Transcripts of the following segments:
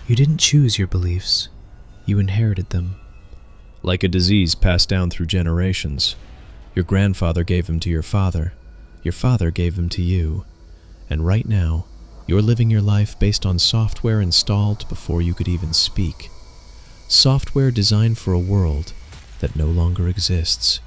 You didn't choose your beliefs, you inherited them. Like a disease passed down through generations. Your grandfather gave them to your father gave them to you, and right now, you're living your life based on software installed before you could even speak. Software designed for a world that no longer exists.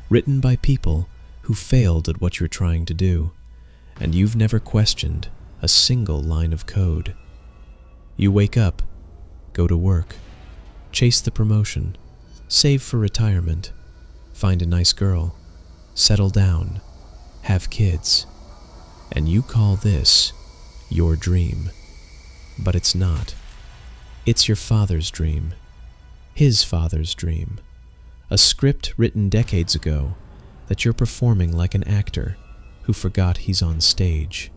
Written by people who failed at what you're trying to do, and you've never questioned a single line of code. You wake up, go to work, chase the promotion, save for retirement, find a nice girl, settle down, have kids, and you call this your dream. But it's not. It's your father's dream, his father's dream, a script written decades ago that you're performing like an actor who forgot he's on stage.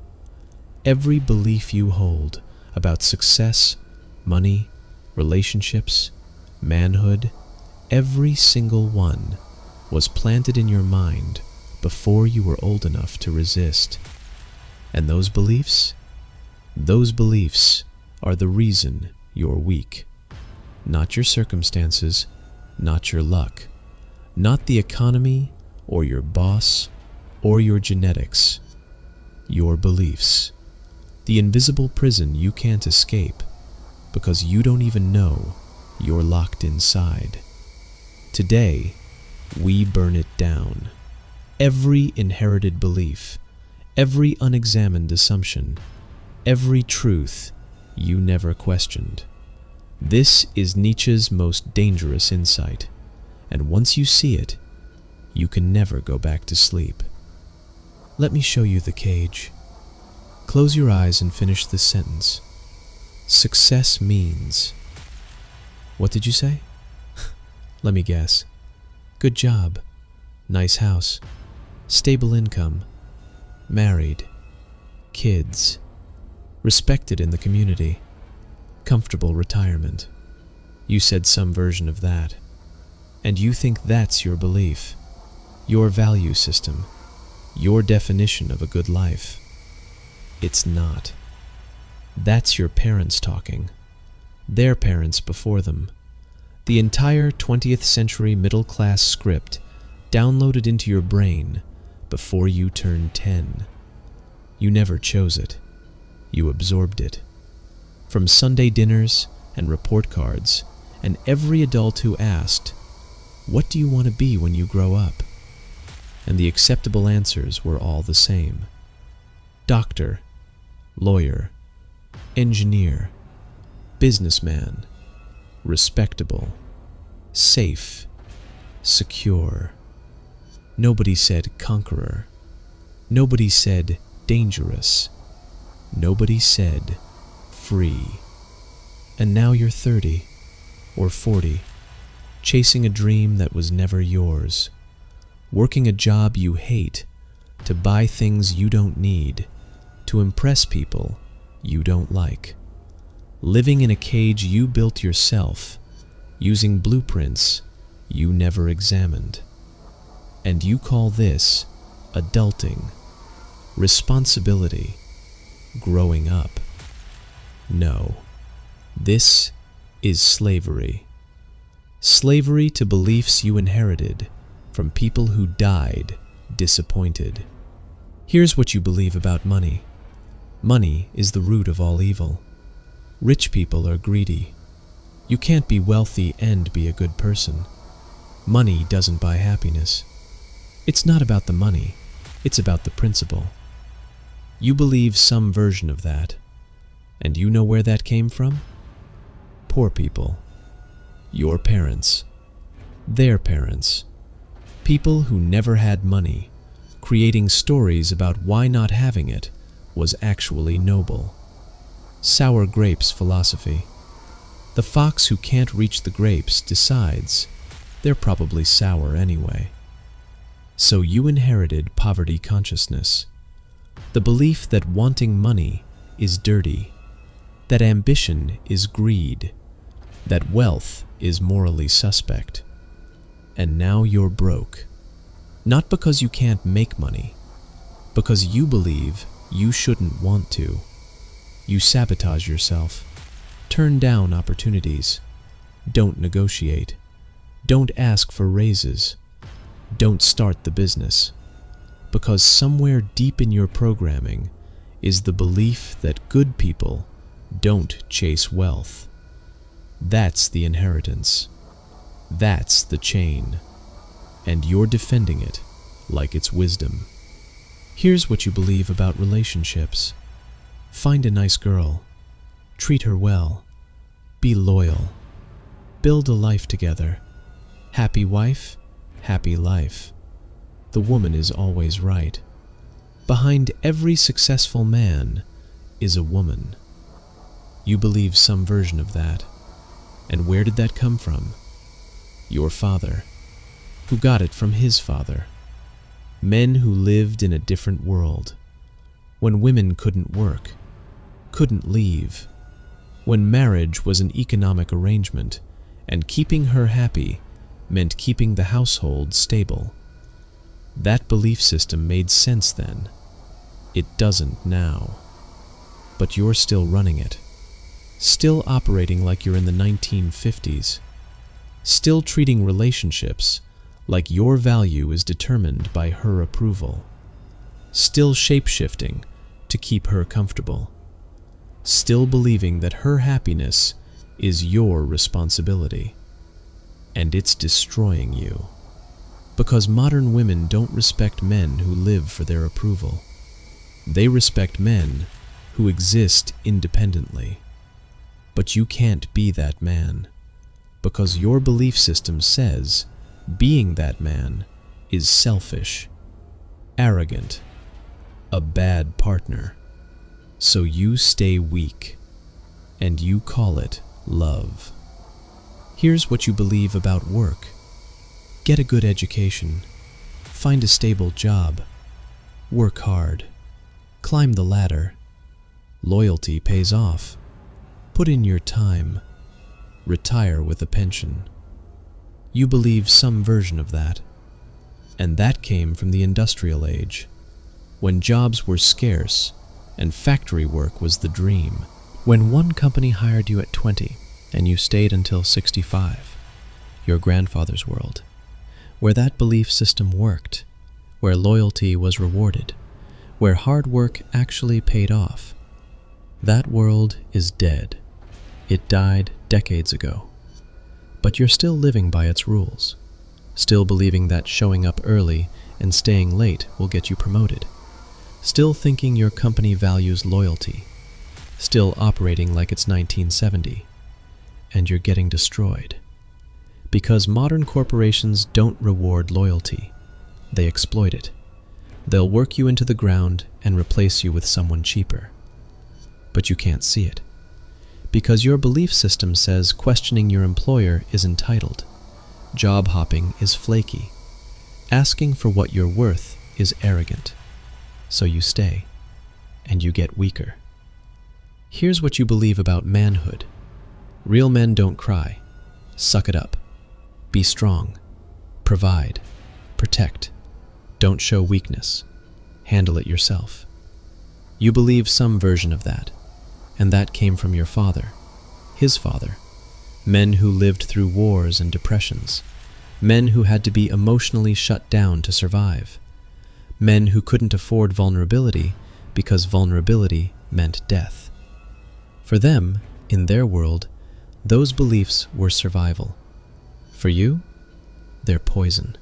Every belief you hold about success, money, relationships, manhood, every single one was planted in your mind before you were old enough to resist. And those beliefs are the reason you're weak. Not your circumstances, not your luck, not the economy or your boss or your genetics. Your beliefs. The invisible prison you can't escape because you don't even know you're locked inside. Today, we burn it down. Every inherited belief, every unexamined assumption, every truth you never questioned. This is Nietzsche's most dangerous insight, and once you see it, you can never go back to sleep. Let me show you the cage. Close your eyes and finish this sentence. Success means... What did you say? Let me guess. Good job. Nice house. Stable income. Married. Kids. Respected in the community. Comfortable retirement. You said some version of that. And you think that's your belief, your value system, your definition of a good life. It's not. That's your parents talking. Their parents before them. The entire 20th century middle-class script downloaded into your brain before you turned 10. You never chose it. You absorbed it. From Sunday dinners and report cards, and every adult who asked, "What do you want to be when you grow up?" And the acceptable answers were all the same. Doctor, lawyer, engineer, businessman, respectable, safe, secure. Nobody said conqueror. Nobody said dangerous. Nobody said free. And now you're 30 or 40, chasing a dream that was never yours, working a job you hate to buy things you don't need, to impress people you don't like, living in a cage you built yourself, using blueprints you never examined. And you call this adulting, responsibility, growing up. No, this is slavery. Slavery to beliefs you inherited from people who died disappointed. Here's what you believe about money. Money is the root of all evil. Rich people are greedy. You can't be wealthy and be a good person. Money doesn't buy happiness. It's not about the money, it's about the principle. You believe some version of that, and you know where that came from? Poor people. Your parents. Their parents. People who never had money, creating stories about why not having it was actually noble. Sour grapes philosophy. The fox who can't reach the grapes decides they're probably sour anyway. So you inherited poverty consciousness, the belief that wanting money is dirty, that ambition is greed, that wealth is morally suspect. And now you're broke, not because you can't make money, because you believe you shouldn't want to. You sabotage yourself, Turn down opportunities. Don't negotiate. Don't ask for raises. Don't start the business. Because somewhere deep in your programming is the belief that good people don't chase wealth. That's the inheritance. That's the chain. And you're defending it like it's wisdom. Here's what you believe about relationships. Find a nice girl. Treat her well. Be loyal. Build a life together. Happy wife, happy life. The woman is always right. Behind every successful man is a woman. You believe some version of that. And where did that come from? Your father, who got it from his father. Men who lived in a different world, when women couldn't work, couldn't leave, when marriage was an economic arrangement, and keeping her happy meant keeping the household stable. That belief system made sense then. It doesn't now. But you're still running it, still operating like you're in the 1950s, still treating relationships like your value is determined by her approval, still shape-shifting to keep her comfortable, still believing that her happiness is your responsibility. And it's destroying you. Because modern women don't respect men who live for their approval. They respect men who exist independently. But you can't be that man, because your belief system says being that man is selfish, arrogant, a bad partner. So you stay weak, and you call it love. Here's what you believe about work. Get a good education, find a stable job, work hard, climb the ladder. Loyalty pays off. Put in your time, retire with a pension. You believe some version of that, and that came from the industrial age, when jobs were scarce and factory work was the dream. When one company hired you at 20 and you stayed until 65, your grandfather's world, where that belief system worked, where loyalty was rewarded, where hard work actually paid off, that world is dead. It died decades ago. But you're still living by its rules, still believing that showing up early and staying late will get you promoted, still thinking your company values loyalty, still operating like it's 1970, and you're getting destroyed. Because modern corporations don't reward loyalty, they exploit it. They'll work you into the ground and replace you with someone cheaper. But you can't see it. Because your belief system says questioning your employer is entitled, job hopping is flaky, asking for what you're worth is arrogant. So you stay, and you get weaker. Here's what you believe about manhood. Real men don't cry. Suck it up. Be strong. Provide. Protect. Don't show weakness. Handle it yourself. You believe some version of that. And that came from your father, his father, men who lived through wars and depressions, men who had to be emotionally shut down to survive, men who couldn't afford vulnerability because vulnerability meant death. For them, in their world, those beliefs were survival. For you, they're poison.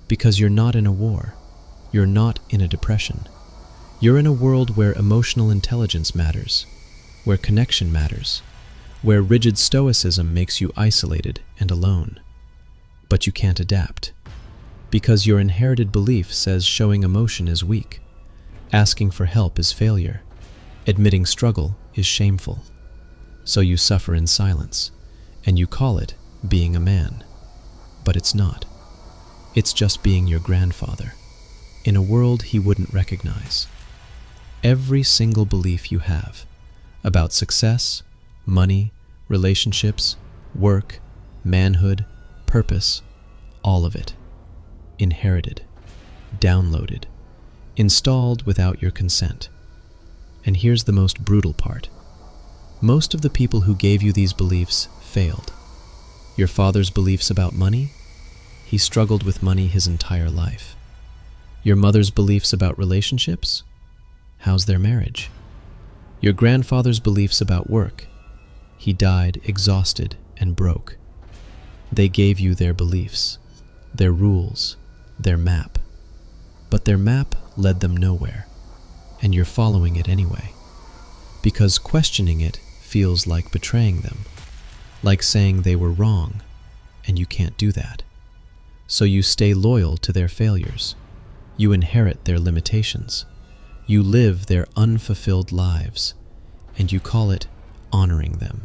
Because you're not in a war, you're not in a depression. You're in a world where emotional intelligence matters, where connection matters, where rigid stoicism makes you isolated and alone. But you can't adapt, because your inherited belief says showing emotion is weak, asking for help is failure, admitting struggle is shameful. So you suffer in silence, and you call it being a man. But it's not. It's just being your grandfather, in a world he wouldn't recognize. Every single belief you have, about success, money, relationships, work, manhood, purpose, all of it. Inherited, downloaded, installed without your consent. And here's the most brutal part. Most of the people who gave you these beliefs failed. Your father's beliefs about money? He struggled with money his entire life. Your mother's beliefs about relationships? How's their marriage? Your grandfather's beliefs about work? He died exhausted and broke. They gave you their beliefs, their rules, their map. But their map led them nowhere, and you're following it anyway. Because questioning it feels like betraying them, like saying they were wrong, and you can't do that. So you stay loyal to their failures. You inherit their limitations. You live their unfulfilled lives, and you call it honoring them.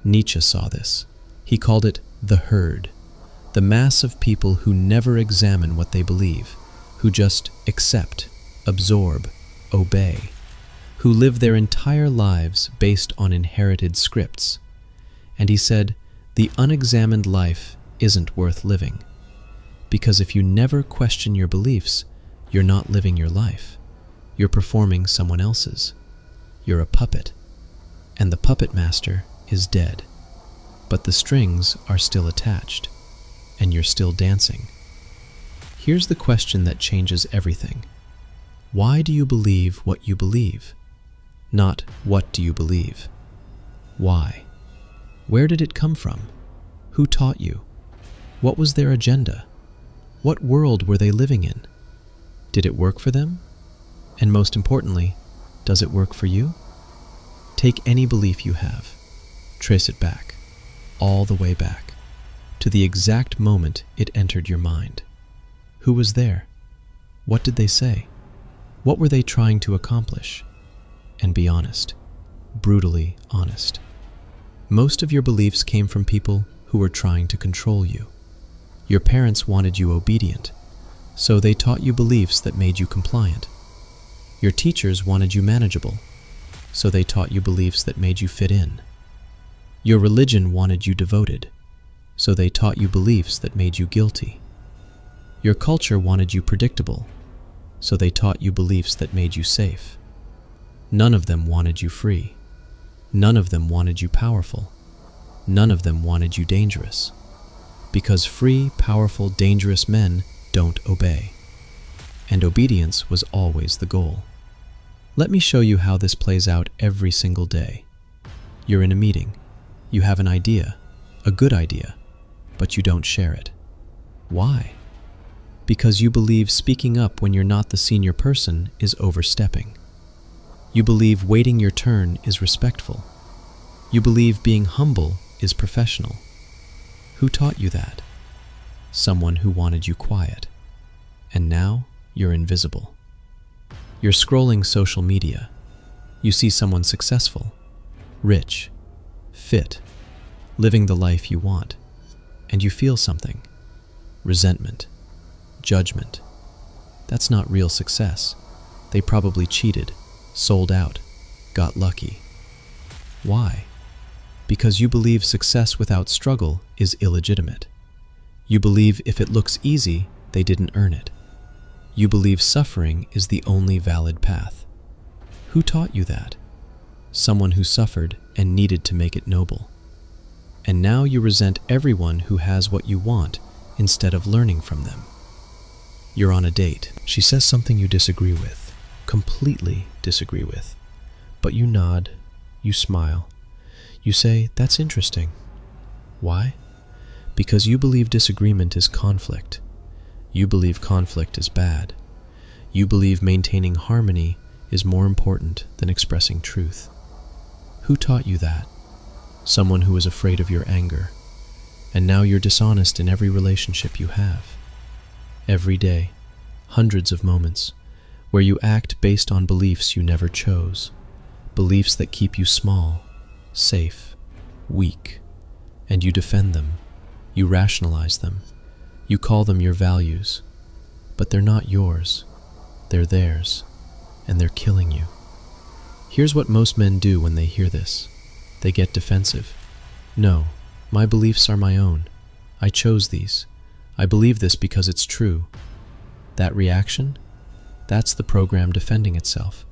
Nietzsche saw this. He called it the herd, the mass of people who never examine what they believe, who just accept, absorb, obey, who live their entire lives based on inherited scripts. And he said, the unexamined life isn't worth living, because if you never question your beliefs, you're not living your life. You're performing someone else's. You're a puppet, and the puppet master is dead, but the strings are still attached, and you're still dancing. Here's the question that changes everything. Why do you believe what you believe? Not what do you believe? Why? Where did it come from? Who taught you? What was their agenda? What world were they living in? Did it work for them? And most importantly, does it work for you? Take any belief you have, trace it back, all the way back, to the exact moment it entered your mind. Who was there? What did they say? What were they trying to accomplish? And be honest, brutally honest. Most of your beliefs came from people who were trying to control you. Your parents wanted you obedient, so they taught you beliefs that made you compliant. Your teachers wanted you manageable, so they taught you beliefs that made you fit in. Your religion wanted you devoted, so they taught you beliefs that made you guilty. Your culture wanted you predictable, so they taught you beliefs that made you safe. None of them wanted you free. None of them wanted you powerful. None of them wanted you dangerous. Because free, powerful, dangerous men don't obey. And obedience was always the goal. Let me show you how this plays out every single day. You're in a meeting. You have an idea, a good idea, but you don't share it. Why? Because you believe speaking up when you're not the senior person is overstepping. You believe waiting your turn is respectful. You believe being humble is professional. Who taught you that? Someone who wanted you quiet. And now you're invisible. You're scrolling social media. You see someone successful, rich, fit, living the life you want, and you feel something. Resentment, judgment. That's not real success. They probably cheated, sold out, got lucky. Why? Because you believe success without struggle is illegitimate. You believe if it looks easy, they didn't earn it. You believe suffering is the only valid path. Who taught you that? Someone who suffered and needed to make it noble. And now you resent everyone who has what you want instead of learning from them. You're on a date. She says something you disagree with, completely disagree with. But you nod, you smile. You say, that's interesting. Why? Because you believe disagreement is conflict. You believe conflict is bad. You believe maintaining harmony is more important than expressing truth. Who taught you that? Someone who is afraid of your anger. And now you're dishonest in every relationship you have. Every day, hundreds of moments, where you act based on beliefs you never chose. Beliefs that keep you small, safe, weak. And you defend them. You rationalize them. You call them your values. But they're not yours. They're theirs. And they're killing you. Here's what most men do when they hear this. They get defensive. No, my beliefs are my own. I chose these. I believe this because it's true. That reaction? That's the program defending itself.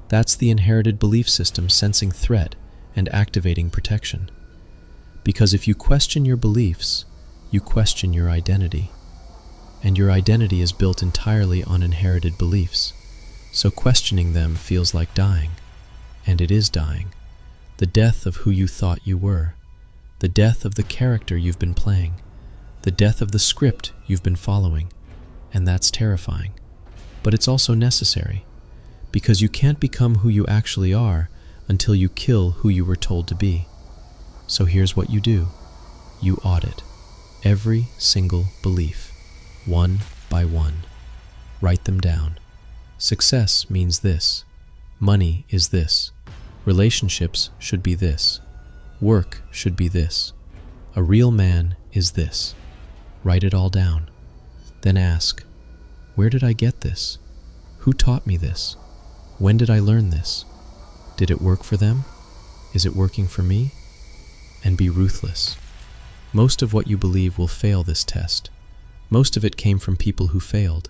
That's the inherited belief system sensing threat and activating protection. Because if you question your beliefs, you question your identity. And your identity is built entirely on inherited beliefs. So questioning them feels like dying. And it is dying. The death of who you thought you were. The death of the character you've been playing. The death of the script you've been following. And that's terrifying. But it's also necessary. Because you can't become who you actually are until you kill who you were told to be. So here's what you do. You audit every single belief, one by one. Write them down. Success means this. Money is this. Relationships should be this. Work should be this. A real man is this. Write it all down. Then ask, where did I get this? Who taught me this? When did I learn this? Did it work for them? Is it working for me? And be ruthless. Most of what you believe will fail this test. Most of it came from people who failed.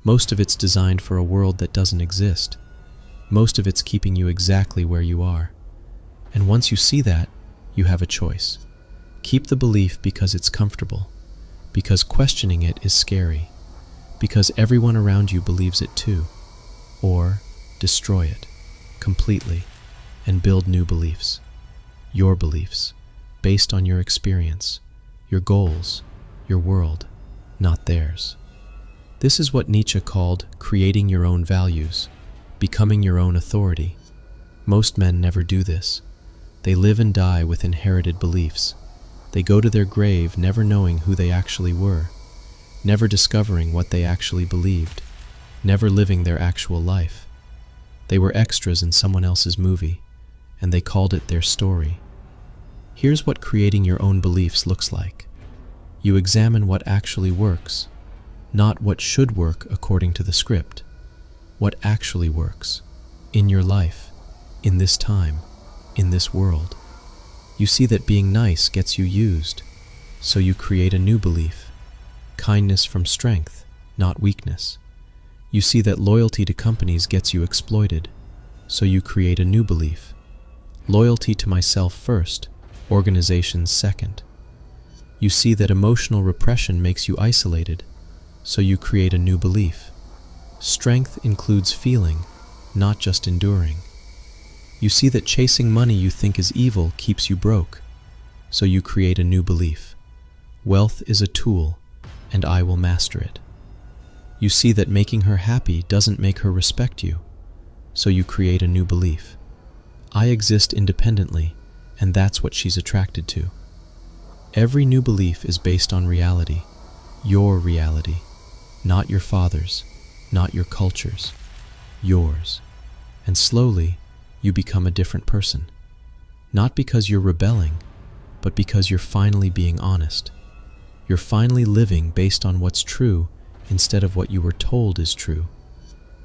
Most of it's designed for a world that doesn't exist. Most of it's keeping you exactly where you are. And once you see that, you have a choice. Keep the belief because it's comfortable, because questioning it is scary, because everyone around you believes it too. Or destroy it completely and build new beliefs. Your beliefs, based on your experience, your goals, your world, not theirs. This is what Nietzsche called creating your own values, becoming your own authority. Most men never do this. They live and die with inherited beliefs. They go to their grave never knowing who they actually were, never discovering what they actually believed, never living their actual life. They were extras in someone else's movie, and they called it their story. Here's what creating your own beliefs looks like. You examine what actually works, not what should work according to the script. What actually works, in your life, in this time, in this world. You see that being nice gets you used, so you create a new belief. Kindness from strength, not weakness. You see that loyalty to companies gets you exploited, so you create a new belief. Loyalty to myself first, organizations second. You see that emotional repression makes you isolated, so you create a new belief. Strength includes feeling, not just enduring. You see that chasing money you think is evil keeps you broke, so you create a new belief. Wealth is a tool, and I will master it. You see that making her happy doesn't make her respect you, so you create a new belief. I exist independently, and that's what she's attracted to. Every new belief is based on reality, your reality, not your father's, not your culture's, yours. And slowly, you become a different person. Not because you're rebelling, but because you're finally being honest. You're finally living based on what's true instead of what you were told is true.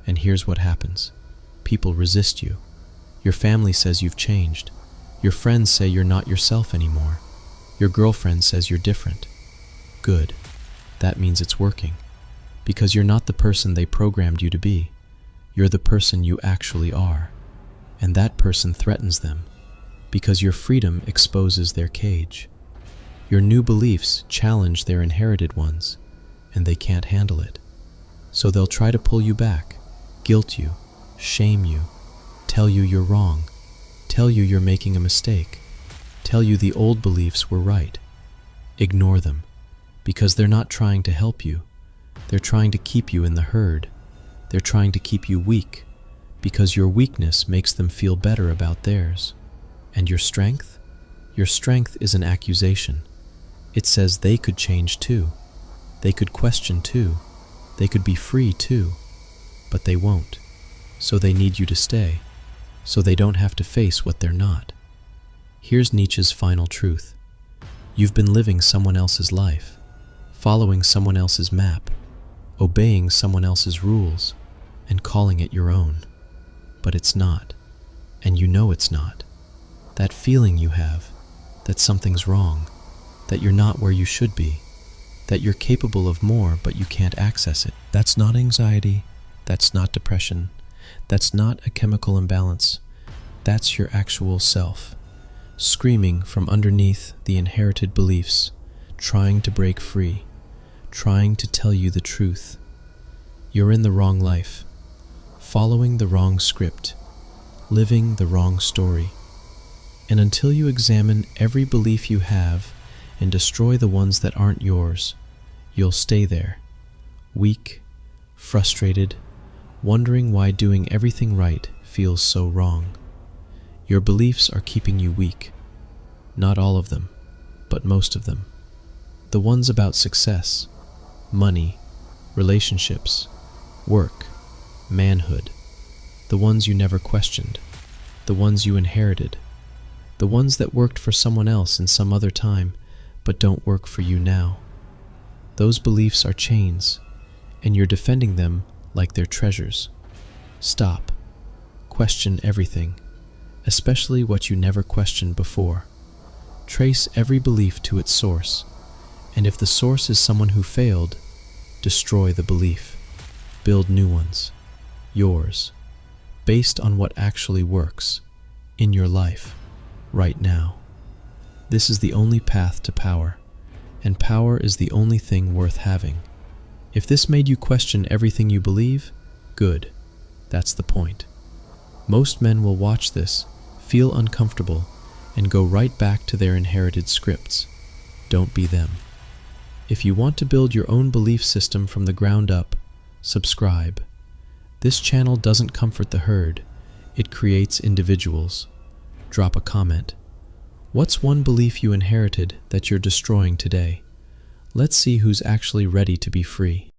And here's what happens. People resist you. Your family says you've changed. Your friends say you're not yourself anymore. Your girlfriend says you're different. Good. That means it's working. Because you're not the person they programmed you to be. You're the person you actually are. And that person threatens them, because your freedom exposes their cage. Your new beliefs challenge their inherited ones, and they can't handle it. So they'll try to pull you back, guilt you, shame you, tell you you're wrong, tell you you're making a mistake, tell you the old beliefs were right. Ignore them, because they're not trying to help you. They're trying to keep you in the herd. They're trying to keep you weak, because your weakness makes them feel better about theirs. And your strength? Your strength is an accusation. It says they could change too. They could question too. They could be free too. But they won't. So they need you to stay, so they don't have to face what they're not. Here's Nietzsche's final truth. You've been living someone else's life, following someone else's map, obeying someone else's rules, and calling it your own. But it's not, and you know it's not. That feeling you have, that something's wrong, that you're not where you should be, that you're capable of more but you can't access it. That's not anxiety, that's not depression, that's not a chemical imbalance. That's your actual self. screaming from underneath the inherited beliefs, trying to break free, trying to tell you the truth. You're in the wrong life, following the wrong script, living the wrong story. And until you examine every belief you have and destroy the ones that aren't yours, you'll stay there, weak, frustrated, wondering why doing everything right feels so wrong. Your beliefs are keeping you weak. Not all of them, but most of them. The ones about success, money, relationships, work, manhood. The ones you never questioned. The ones you inherited. The ones that worked for someone else in some other time, but don't work for you now. Those beliefs are chains, and you're defending them like they're treasures. Stop. Question everything, especially what you never questioned before. Trace every belief to its source, and if the source is someone who failed, destroy the belief. Build new ones, yours, based on what actually works in your life right now. This is the only path to power, and power is the only thing worth having. If this made you question everything you believe, good. That's the point. Most men will watch this, feel uncomfortable, and go right back to their inherited scripts. Don't be them. If you want to build your own belief system from the ground up, subscribe. This channel doesn't comfort the herd, it creates individuals. Drop a comment. What's one belief you inherited that you're destroying today? Let's see who's actually ready to be free.